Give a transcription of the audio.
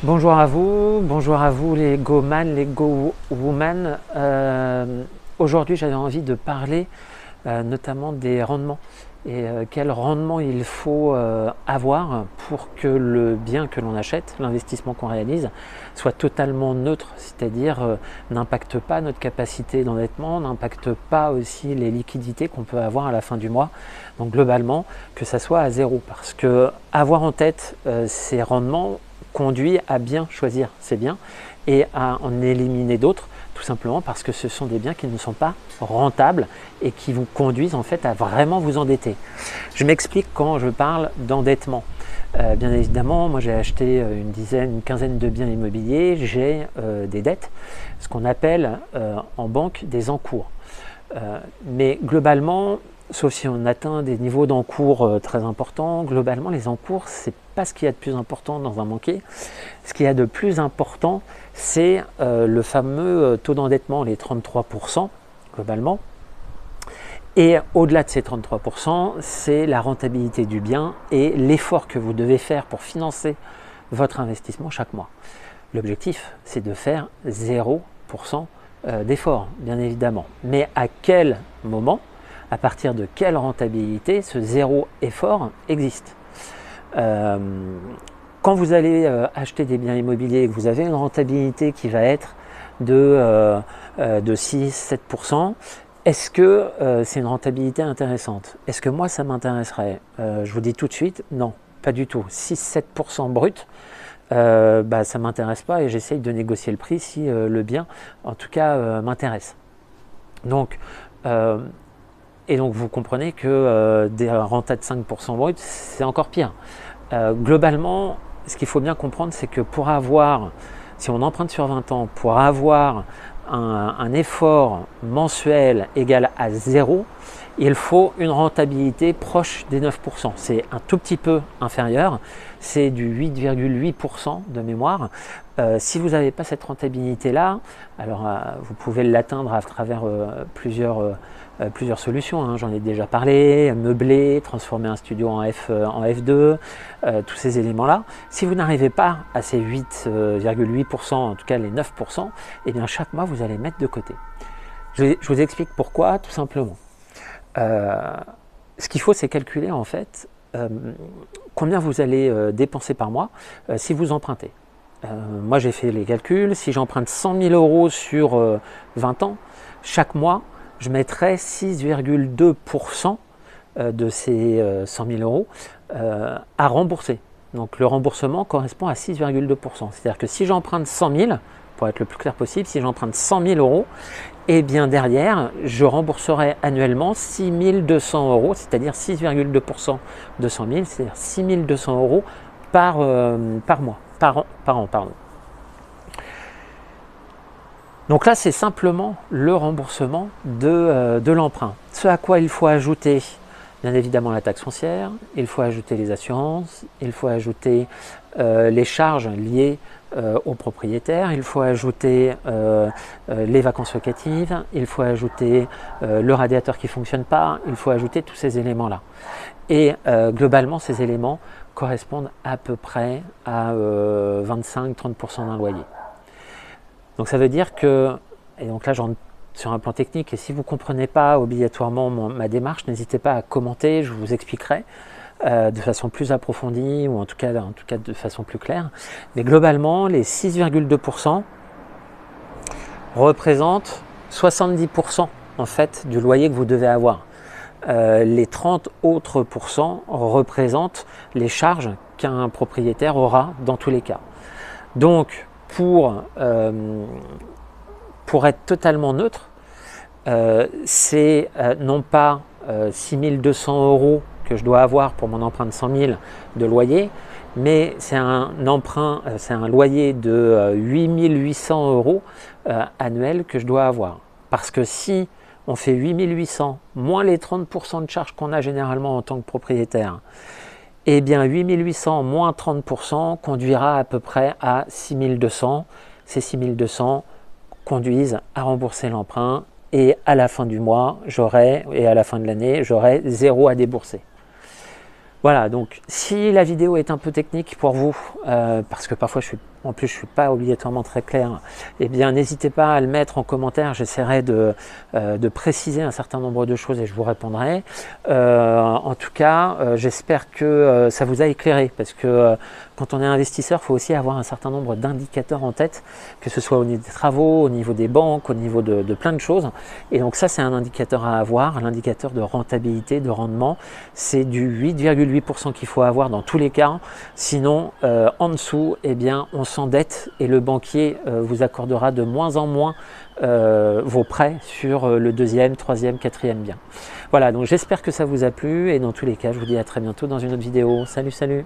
Bonjour à vous les Go-Man, les Go-Woman. Aujourd'hui, j'avais envie de parler notamment des rendements et quel rendement il faut avoir pour que le bien que l'on achète, l'investissement qu'on réalise, soit totalement neutre, c'est-à-dire n'impacte pas notre capacité d'endettement, n'impacte pas aussi les liquidités qu'on peut avoir à la fin du mois. Donc globalement, que ça soit à zéro, parce que avoir en tête ces rendements conduit à bien choisir ses biens et à en éliminer d'autres, tout simplement parce que ce sont des biens qui ne sont pas rentables et qui vous conduisent en fait à vraiment vous endetter. Je m'explique quand je parle d'endettement. Bien évidemment, moi j'ai acheté une quinzaine de biens immobiliers, j'ai des dettes, ce qu'on appelle en banque des encours. Mais globalement, sauf si on atteint des niveaux d'encours très importants, globalement les encours, c'est pas ce qu'il y a de plus important dans un banquier. Ce qu'il y a de plus important, c'est le fameux taux d'endettement, les 33% globalement. Et au-delà de ces 33%, c'est la rentabilité du bien et l'effort que vous devez faire pour financer votre investissement chaque mois. L'objectif, c'est de faire 0% d'effort, bien évidemment. Mais à quel moment, à partir de quelle rentabilité ce zéro effort existe? Quand vous allez acheter des biens immobiliers et que vous avez une rentabilité qui va être de 6-7%, est-ce que c'est une rentabilité intéressante? Est-ce que moi ça m'intéresserait? Je vous dis tout de suite, non, pas du tout. 6-7% brut, ça ne m'intéresse pas et j'essaye de négocier le prix si le bien, en tout cas, m'intéresse. Donc, et donc vous comprenez que des rentas de 5% brut, c'est encore pire. Globalement, ce qu'il faut bien comprendre, c'est que pour avoir, si on emprunte sur 20 ans, pour avoir un effort mensuel égal à 0, il faut une rentabilité proche des 9%. C'est un tout petit peu inférieur, c'est du 8,8% de mémoire. Si vous n'avez pas cette rentabilité-là, alors vous pouvez l'atteindre à travers plusieurs solutions, hein. J'en ai déjà parlé, meubler, transformer un studio en F2, tous ces éléments-là. Si vous n'arrivez pas à ces 8,8%, en tout cas les 9%, eh bien chaque mois vous allez mettre de côté. Je vous explique pourquoi, tout simplement. Ce qu'il faut, c'est calculer en fait combien vous allez dépenser par mois si vous empruntez. Moi j'ai fait les calculs, si j'emprunte 100 000 euros sur 20 ans, chaque mois je mettrai 6,2% de ces 100 000 euros à rembourser. Donc le remboursement correspond à 6,2%. C'est-à-dire que si j'emprunte 100 000, pour être le plus clair possible, si j'emprunte 100 000 euros, et bien derrière, je rembourserai annuellement 6 200 euros, c'est-à-dire 6,2% de 100 000, c'est-à-dire 6 200 euros par mois, par an, pardon. Donc là, c'est simplement le remboursement de l'emprunt. Ce à quoi il faut ajouter, bien évidemment, la taxe foncière, il faut ajouter les assurances, il faut ajouter les charges liées aux propriétaires, il faut ajouter les vacances locatives, il faut ajouter le radiateur qui ne fonctionne pas, il faut ajouter tous ces éléments-là. Et globalement, ces éléments correspondent à peu près à 25-30% d'un loyer. Donc ça veut dire que, et donc là j'entre sur un plan technique, et si vous ne comprenez pas obligatoirement ma démarche, n'hésitez pas à commenter, je vous expliquerai de façon plus approfondie, ou en tout cas de façon plus claire. Mais globalement, les 6,2% représentent 70% en fait du loyer que vous devez avoir. Les 30 autres pourcents représentent les charges qu'un propriétaire aura dans tous les cas. Donc, pour être totalement neutre, c'est non pas 6 200 euros que je dois avoir pour mon emprunt de 100 000 de loyer, mais c'est un loyer de 8 800 euros annuel que je dois avoir. Parce que si on fait 8 800 moins les 30% de charges qu'on a généralement en tant que propriétaire, eh bien 8 800 moins 30% conduira à peu près à 6 200. Ces 6 200 conduisent à rembourser l'emprunt et à la fin du mois, et à la fin de l'année, j'aurai 0 à débourser. Voilà, donc si la vidéo est un peu technique pour vous, parce que parfois je suis en plus je ne suis pas obligatoirement très clair, eh bien n'hésitez pas à le mettre en commentaire, j'essaierai de préciser un certain nombre de choses et je vous répondrai. En tout cas, j'espère que ça vous a éclairé, parce que quand on est investisseur, il faut aussi avoir un certain nombre d'indicateurs en tête, que ce soit au niveau des travaux, au niveau des banques, au niveau de plein de choses. Et donc ça, c'est un indicateur à avoir, l'indicateur de rentabilité, de rendement. C'est du 8,8% qu'il faut avoir dans tous les cas. Sinon, en dessous, eh bien, on s'endette et le banquier vous accordera de moins en moins vos prêts sur le deuxième, troisième, quatrième bien. Voilà, donc j'espère que ça vous a plu et dans tous les cas, je vous dis à très bientôt dans une autre vidéo. Salut, salut!